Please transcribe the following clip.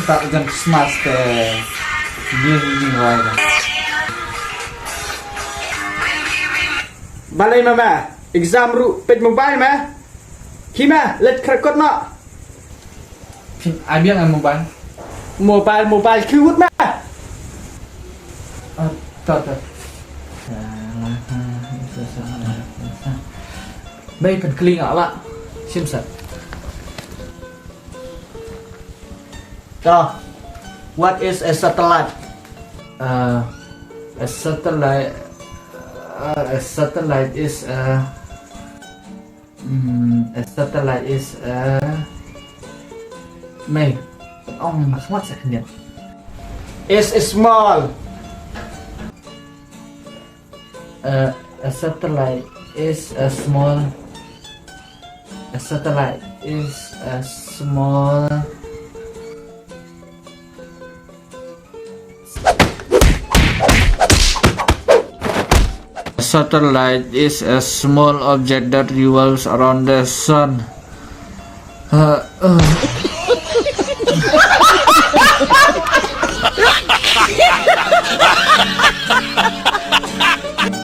Tak jam smash teh. Ini rồi. Balai mama, exam ru pet mobile ma. Khynnah, let krakot no. Ai biết em mobile? Mobile cứ hút ma. Tờ. Bây phần clean ở bạn. Xem sợ. What is a satellite? A satellite. A satellite is a satellite is a mày ông mà smart sẽ nhận Is small. a satellite is a small a satellite is a small satellite is a small object that revolves around the sun.